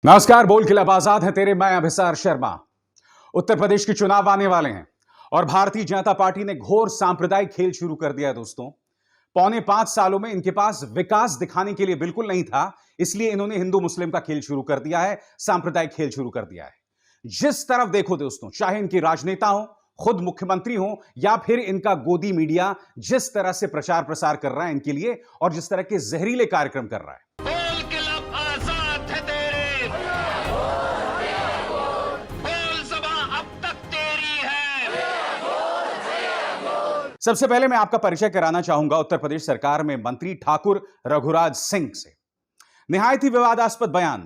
नमस्कार। बोल खिलाफ आजाद है तेरे, मैं अभिसार शर्मा। उत्तर प्रदेश के चुनाव आने वाले हैं और भारतीय जनता पार्टी ने घोर सांप्रदायिक खेल शुरू कर दिया है दोस्तों। पौने 5 सालों में इनके पास विकास दिखाने के लिए बिल्कुल नहीं था, इसलिए इन्होंने हिंदू मुस्लिम का खेल शुरू कर दिया है, सांप्रदायिक खेल शुरू कर दिया है। जिस तरफ देखो दोस्तों, चाहे इनकी राजनेता हो, खुद मुख्यमंत्री हो या फिर इनका गोदी मीडिया, जिस तरह से प्रचार प्रसार कर रहा है इनके लिए और जिस तरह के जहरीले कार्यक्रम कर रहा है। सबसे पहले मैं आपका परिचय कराना चाहूंगा उत्तर प्रदेश सरकार में मंत्री ठाकुर रघुराज सिंह से। निहायत ही विवादास्पद बयान।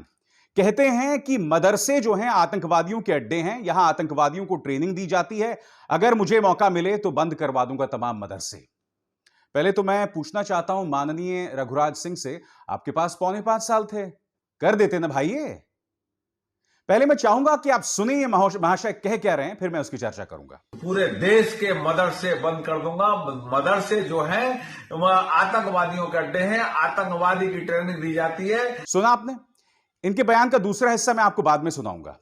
कहते हैं कि मदरसे जो हैं आतंकवादियों के अड्डे हैं, यहां आतंकवादियों को ट्रेनिंग दी जाती है, अगर मुझे मौका मिले तो बंद करवा दूंगा तमाम मदरसे। पहले तो मैं पूछना चाहता हूं माननीय रघुराज सिंह से, आपके पास पौने 5 साल थे, कर देते ना भाई ये। पहले मैं चाहूंगा कि आप सुनिए ये महाशय कह क्या रहे हैं, फिर मैं उसकी चर्चा करूंगा। पूरे देश के मदरसे बंद कर दूंगा। मदरसे जो हैं आतंकवादियों के अड्डे हैं, आतंकवादी की ट्रेनिंग दी जाती है। सुना आपने? इनके बयान का दूसरा हिस्सा मैं आपको बाद में सुनाऊंगा।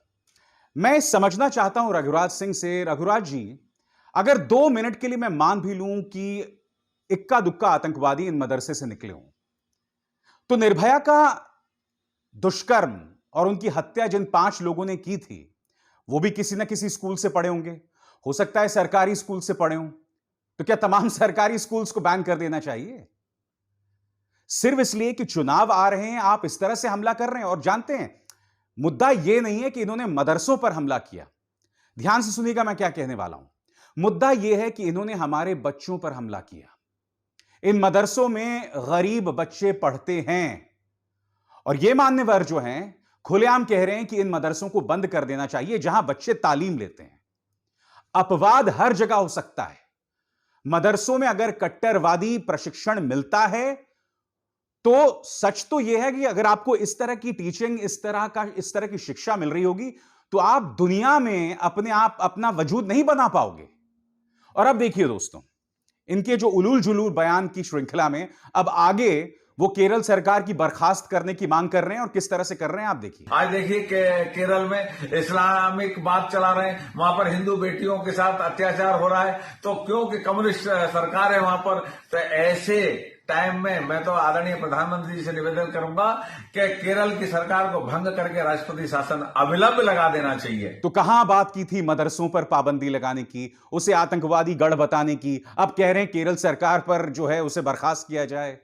मैं समझना चाहता हूं रघुराज सिंह से, रघुराज जी, अगर 2 मिनट के लिए मैं मान भी लूं कि इक्का दुक्का आतंकवादी इन मदरसे से निकले हों, तो निर्भया का दुष्कर्म और उनकी हत्या जिन 5 लोगों ने की थी, वो भी किसी ना किसी स्कूल से पढ़े होंगे। हो सकता है सरकारी स्कूल से पढ़े हों। तो क्या तमाम सरकारी स्कूल्स को बैन कर देना चाहिए? सिर्फ इसलिए कि चुनाव आ रहे हैं आप इस तरह से हमला कर रहे हैं? और जानते हैं, मुद्दा यह नहीं है कि इन्होंने मदरसों पर हमला किया। ध्यान से सुनिएगा मैं क्या कहने वाला हूं। मुद्दा यह है कि इन्होंने हमारे बच्चों पर हमला किया। इन मदरसों में गरीब बच्चे पढ़ते हैं और यह मान्यवर जो हैं खुलेआम कह रहे हैं कि इन मदरसों को बंद कर देना चाहिए जहां बच्चे तालीम लेते हैं। अपवाद हर जगह हो सकता है। मदरसों में अगर कट्टरवादी प्रशिक्षण मिलता है तो सच तो यह है कि अगर आपको इस तरह की टीचिंग, इस तरह की शिक्षा मिल रही होगी तो आप दुनिया में अपना वजूद नहीं बना पाओगे। और अब देखिए दोस्तों, इनके जो उलूल जुलूल बयान की श्रृंखला में अब आगे वो केरल सरकार की बर्खास्त करने की मांग कर रहे हैं और किस तरह से कर रहे हैं आप देखिए। आज देखिए केरल में इस्लामिक बात चला रहे हैं, वहां पर हिंदू बेटियों के साथ अत्याचार हो रहा है। तो क्योंकि कम्युनिस्ट सरकार है वहां पर, तो ऐसे टाइम में मैं तो आदरणीय प्रधानमंत्री जी से निवेदन करूंगा कि केरल की सरकार को भंग करके राष्ट्रपति शासन अविलंब लगा देना चाहिए। तो कहां बात की थी मदरसों पर पाबंदी लगाने की, उसे आतंकवादी गढ़ बताने की? अब कह रहे हैं केरल सरकार पर जो है उसे बर्खास्त किया जाए।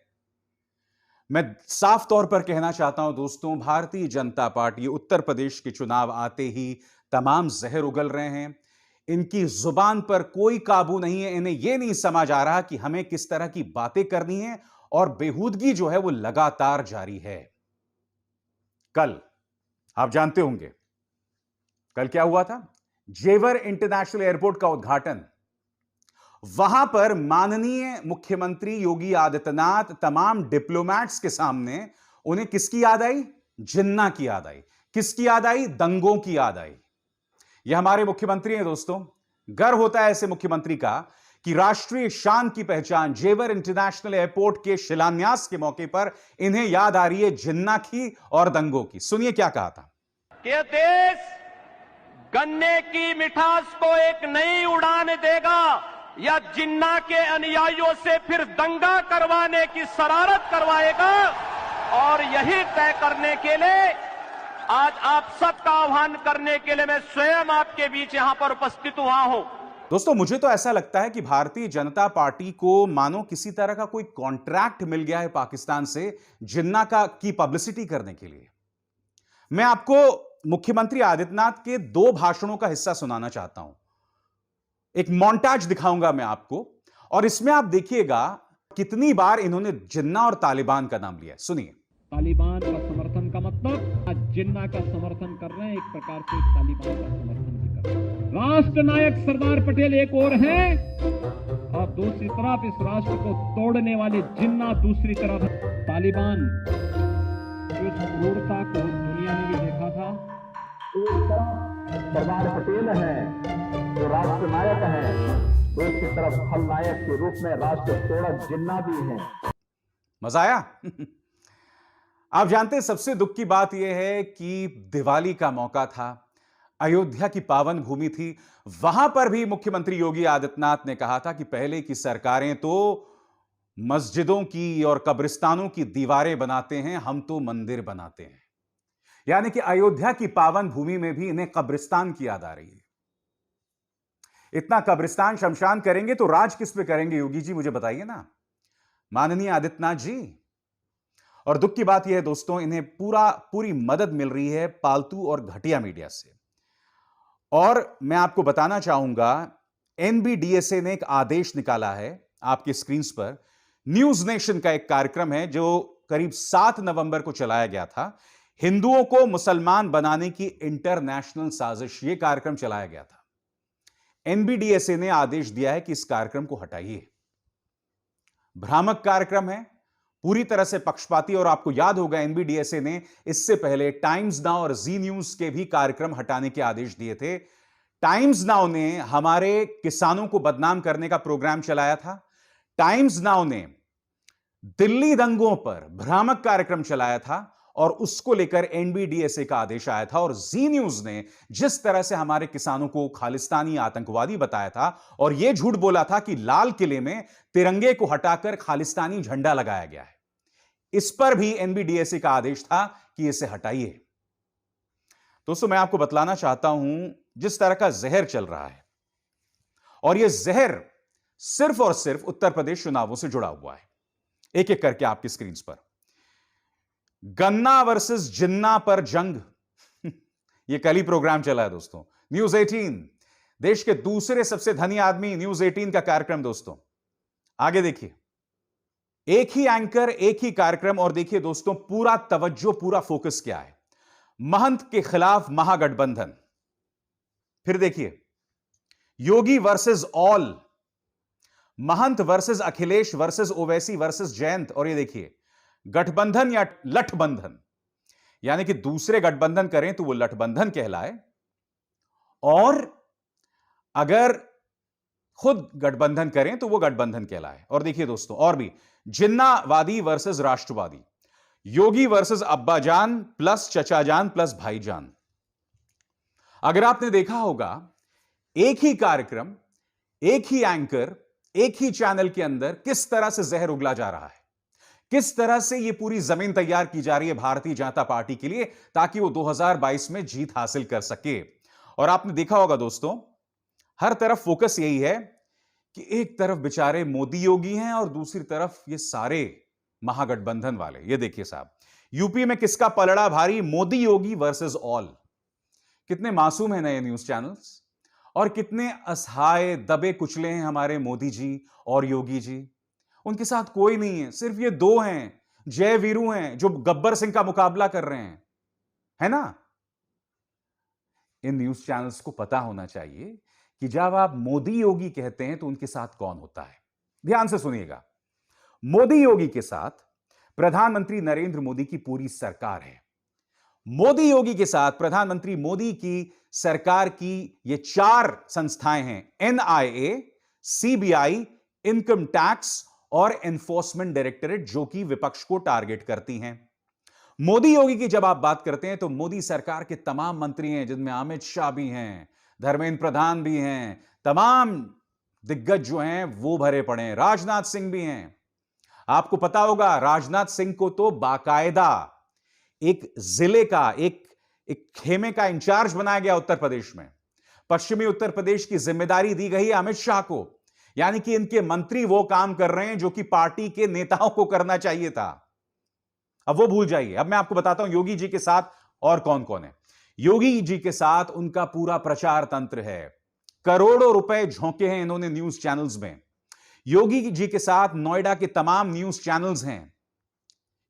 मैं साफ तौर पर कहना चाहता हूं दोस्तों, भारतीय जनता पार्टी उत्तर प्रदेश के चुनाव आते ही तमाम जहर उगल रहे हैं। इनकी जुबान पर कोई काबू नहीं है। इन्हें यह नहीं समझ आ रहा कि हमें किस तरह की बातें करनी है और बेहूदगी जो है वो लगातार जारी है। कल आप जानते होंगे कल क्या हुआ था? जेवर इंटरनेशनल एयरपोर्ट का उद्घाटन। वहां पर माननीय मुख्यमंत्री योगी आदित्यनाथ तमाम डिप्लोमैट्स के सामने उन्हें किसकी याद आई? जिन्ना की याद आई। किसकी याद आई? दंगों की याद आई। यह हमारे मुख्यमंत्री हैं दोस्तों। गर्व होता है ऐसे मुख्यमंत्री का कि राष्ट्रीय शान की पहचान जेवर इंटरनेशनल एयरपोर्ट के शिलान्यास के मौके पर इन्हें याद आ रही है जिन्ना की और दंगों की। सुनिए क्या कहा था। कि देश गन्ने की मिठास को एक नई उड़ान देगा या जिन्ना के अनुयायियों से फिर दंगा करवाने की शरारत करवाएगा, और यही तय करने के लिए आज आप सबका आह्वान करने के लिए मैं स्वयं आपके बीच यहां पर उपस्थित हुआ हूं। दोस्तों, मुझे तो ऐसा लगता है कि भारतीय जनता पार्टी को मानो किसी तरह का कोई कॉन्ट्रैक्ट मिल गया है पाकिस्तान से जिन्ना की पब्लिसिटी करने के लिए। मैं आपको मुख्यमंत्री आदित्यनाथ के 2 भाषणों का हिस्सा सुनाना चाहता हूं। एक मोन्टाज दिखाऊंगा मैं आपको और इसमें आप देखिएगा कितनी बार इन्होंने जिन्ना और तालिबान का नाम लिया है। सुनिए। तालिबान का समर्थन का मतलब आज जिन्ना का समर्थन कर रहे हैं, एक प्रकार से तालिबान का समर्थन भी कर रहे हैं। राष्ट्र नायक सरदार पटेल एक और है और दूसरी तरफ इस राष्ट्र को तोड़ने वाले जिन्ना दूसरी तरफ। तालिबान जिस क्रूरता को दुनिया ने भी देखा था, एक तरफ सरदार पटेल है जो राष्ट्र नायक है, दूसरी तरफ खलनायक के रूप में राष्ट्र तोड़क जिन्ना भी है। मजा आया? आप जानते हैं सबसे दुख की बात यह है कि दिवाली का मौका था, अयोध्या की पावन भूमि थी, वहां पर भी मुख्यमंत्री योगी आदित्यनाथ ने कहा था कि पहले की सरकारें तो मस्जिदों की और कब्रिस्तानों की दीवारें बनाते हैं, हम तो मंदिर बनाते हैं। यानी कि अयोध्या की पावन भूमि में भी इन्हें कब्रिस्तान की याद आ रही है। इतना कब्रिस्तान शमशान करेंगे तो राज किस पे करेंगे योगी जी, मुझे बताइए ना, माननीय आदित्यनाथ जी। और दुख की बात यह है दोस्तों, इन्हें पूरी मदद मिल रही है पालतू और घटिया मीडिया से। और मैं आपको बताना चाहूंगा, एनबीडीएसए ने एक आदेश निकाला है, आपकी स्क्रीन पर न्यूज नेशन का एक कार्यक्रम है जो करीब 7 नवंबर को चलाया गया था। हिंदुओं को मुसलमान बनाने की इंटरनेशनल साजिश, यह कार्यक्रम चलाया गया था। एनबीडीएसए ने आदेश दिया है कि इस कार्यक्रम को हटाइए, भ्रामक कार्यक्रम है, पूरी तरह से पक्षपाती। और आपको याद होगा एनबीडीएसए ने इससे पहले टाइम्स नाउ और जी न्यूज के भी कार्यक्रम हटाने के आदेश दिए थे। टाइम्स नाउ ने हमारे किसानों को बदनाम करने का प्रोग्राम चलाया था। टाइम्स नाउ ने दिल्ली दंगों पर भ्रामक कार्यक्रम चलाया था और उसको लेकर एनबीडीएसए का आदेश आया था। और जी न्यूज ने जिस तरह से हमारे किसानों को खालिस्तानी आतंकवादी बताया था और यह झूठ बोला था कि लाल किले में तिरंगे को हटाकर खालिस्तानी झंडा लगाया गया है, इस पर भी एनबीडीएसए का आदेश था कि इसे हटाइए। दोस्तों मैं आपको बतलाना चाहता हूं, जिस तरह का जहर चल रहा है, और यह जहर सिर्फ और सिर्फ उत्तर प्रदेश चुनावों से जुड़ा हुआ है। एक एक करके आपकी स्क्रीन पर, गन्ना वर्सेस जिन्ना पर जंग यह कल ही प्रोग्राम चला है दोस्तों, न्यूज 18, देश के दूसरे सबसे धनी आदमी न्यूज 18 का कार्यक्रम। दोस्तों आगे देखिए, एक ही एंकर, एक ही कार्यक्रम, और देखिए दोस्तों पूरा तवज्जो, पूरा फोकस क्या है, महंत के खिलाफ महागठबंधन। फिर देखिए Yogi versus all, Mahant versus Akhilesh versus Owaisi versus Jayant. और ये देखिए गठबंधन या लठबंधन, यानी कि दूसरे गठबंधन करें तो वो लठबंधन कहलाए, और अगर खुद गठबंधन करें तो वो गठबंधन कहलाए। और देखिए दोस्तों और भी, जिन्नावादी वर्सेस राष्ट्रवादी, योगी वर्सेस अब्बाजान प्लस चचाजान प्लस भाईजान। अगर आपने देखा होगा, एक ही कार्यक्रम, एक ही एंकर, एक ही चैनल के अंदर किस तरह से जहर उगला जा रहा है, किस तरह से यह पूरी जमीन तैयार की जा रही है भारतीय जनता पार्टी के लिए, ताकि वो 2022 में जीत हासिल कर सके। और आपने देखा होगा दोस्तों, हर तरफ फोकस यही है कि एक तरफ बेचारे मोदी योगी हैं और दूसरी तरफ ये सारे महागठबंधन वाले। ये देखिए साहब, यूपी में किसका पलड़ा भारी, मोदी योगी वर्सेस ऑल। कितने मासूम हैं नए न्यूज चैनल्स, और कितने असहाय दबे कुचले हैं हमारे मोदी जी और योगी जी। उनके साथ कोई नहीं है, सिर्फ ये दो हैं, जय वीरू हैं, जो गब्बर सिंह का मुकाबला कर रहे हैं, है ना। इन न्यूज चैनल्स को पता होना चाहिए कि जब आप मोदी योगी कहते हैं तो उनके साथ कौन होता है। ध्यान से सुनिएगा, मोदी योगी के साथ प्रधानमंत्री नरेंद्र मोदी की पूरी सरकार है। मोदी योगी के साथ प्रधानमंत्री मोदी की सरकार की ये 4 संस्थाएं हैं, एनआईए, सीबीआई, इनकम टैक्स और एनफोर्समेंट डायरेक्टरेट, जो कि विपक्ष को टारगेट करती हैं। मोदी योगी की जब आप बात करते हैं तो मोदी सरकार के तमाम मंत्री हैं, जिनमें अमित शाह भी हैं, धर्मेंद्र प्रधान भी हैं, तमाम दिग्गज जो हैं वो भरे पड़े हैं, राजनाथ सिंह भी हैं। आपको पता होगा राजनाथ सिंह को तो बाकायदा एक जिले का, एक खेमे का इंचार्ज बनाया गया उत्तर प्रदेश में। पश्चिमी उत्तर प्रदेश की जिम्मेदारी दी गई है अमित शाह को, यानी कि इनके मंत्री वो काम कर रहे हैं जो कि पार्टी के नेताओं को करना चाहिए था। अब वो भूल जाइए। अब मैं आपको बताता हूं योगी जी के साथ और कौन कौन है। योगी जी के साथ उनका पूरा प्रचार तंत्र है, करोड़ों रुपए झोंके हैं इन्होंने न्यूज चैनल्स में। योगी जी के साथ नोएडा के तमाम न्यूज चैनल्स हैं।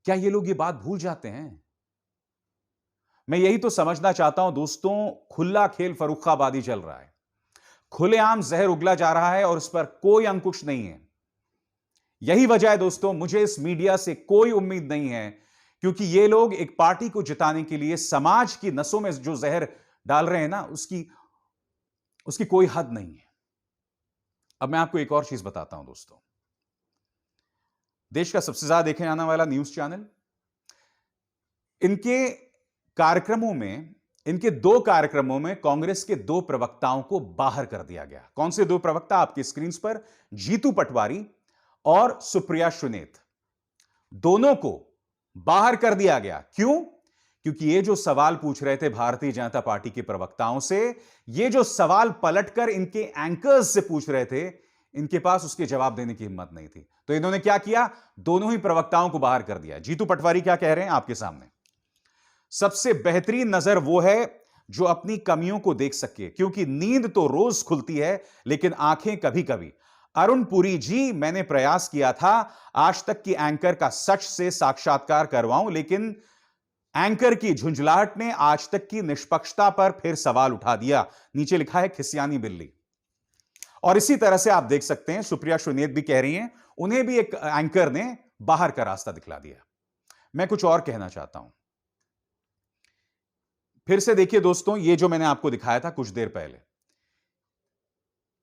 क्या ये लोग ये बात भूल जाते हैं? मैं यही तो समझना चाहता हूं दोस्तों, खुला खेल फर्रुखाबादी चल रहा है, खुलेआम जहर उगला जा रहा है और इस पर कोई अंकुश नहीं है। यही वजह है दोस्तों, मुझे इस मीडिया से कोई उम्मीद नहीं है, क्योंकि ये लोग एक पार्टी को जिताने के लिए समाज की नसों में जो जहर डाल रहे हैं ना, उसकी कोई हद नहीं है। अब मैं आपको एक और चीज बताता हूं दोस्तों, देश का सबसे ज्यादा देखे जाने वाला न्यूज चैनल इनके कार्यक्रमों में, इनके 2 कार्यक्रमों में कांग्रेस के 2 प्रवक्ताओं को बाहर कर दिया गया। कौन से 2 प्रवक्ता? आपकी स्क्रीन पर जीतू पटवारी और सुप्रिया सुनेत, दोनों को बाहर कर दिया गया। क्यों? क्योंकि ये जो सवाल पूछ रहे थे भारतीय जनता पार्टी के प्रवक्ताओं से, ये जो सवाल पलटकर इनके एंकर्स से पूछ रहे थे, इनके पास उसके जवाब देने की हिम्मत नहीं थी। तो इन्होंने क्या किया? दोनों ही प्रवक्ताओं को बाहर कर दिया। जीतू पटवारी क्या कह रहे हैं आपके सामने? सबसे बेहतरीन नजर वो है जो अपनी कमियों को देख सके, क्योंकि नींद तो रोज खुलती है लेकिन आंखें कभी कभी। अरुण पुरी जी, मैंने प्रयास किया था आज तक की एंकर का सच से साक्षात्कार करवाऊं, लेकिन एंकर की झुंझलाहट ने आज तक की निष्पक्षता पर फिर सवाल उठा दिया। नीचे लिखा है खिसियानी बिल्ली। और इसी तरह से आप देख सकते हैं सुप्रिया सुनेत भी कह रही हैं, उन्हें भी एक एंकर ने बाहर का रास्ता दिखला दिया। मैं कुछ और कहना चाहता हूं। फिर से देखिए दोस्तों, ये जो मैंने आपको दिखाया था कुछ देर पहले,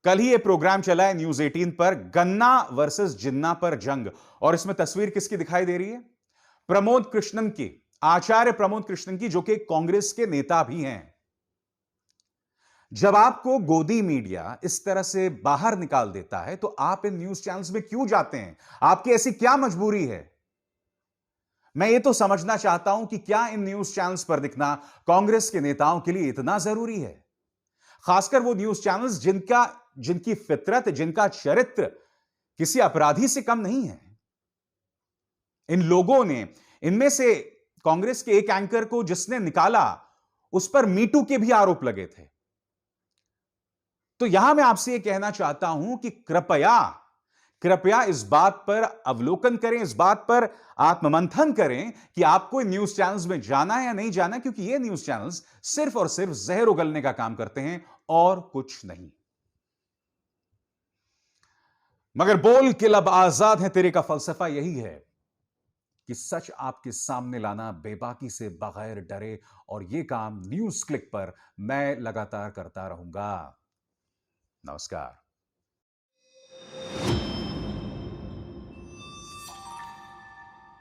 कल ही ये प्रोग्राम चला है न्यूज 18 पर, गन्ना वर्सेस जिन्ना पर जंग। और इसमें तस्वीर किसकी दिखाई दे रही है? प्रमोद कृष्णन की, आचार्य प्रमोद कृष्णन की, जो कि कांग्रेस के नेता भी हैं। जब आपको गोदी मीडिया इस तरह से बाहर निकाल देता है तो आप इन न्यूज चैनल्स में क्यों जाते हैं? आपकी ऐसी क्या मजबूरी है? मैं ये तो समझना चाहता हूं कि क्या इन न्यूज चैनल्स पर दिखना कांग्रेस के नेताओं के लिए इतना जरूरी है? खासकर वो न्यूज चैनल्स जिनकी फितरत, जिनका चरित्र किसी अपराधी से कम नहीं है। इन लोगों ने, इनमें से कांग्रेस के एक एंकर को जिसने निकाला, उस पर मीटू के भी आरोप लगे थे। तो यहां मैं आपसे यह कहना चाहता हूं कि कृपया इस बात पर अवलोकन करें, इस बात पर आत्ममंथन करें कि आपको इन न्यूज चैनल्स में जाना है या नहीं जाना, क्योंकि ये न्यूज चैनल्स सिर्फ और सिर्फ जहर उगलने का काम करते हैं और कुछ नहीं। मगर बोल कि लब आजाद है तेरे का फलसफा यही है कि सच आपके सामने लाना बेबाकी से, बगैर डरे। और यह काम न्यूज क्लिक पर मैं लगातार करता रहूंगा। नमस्कार।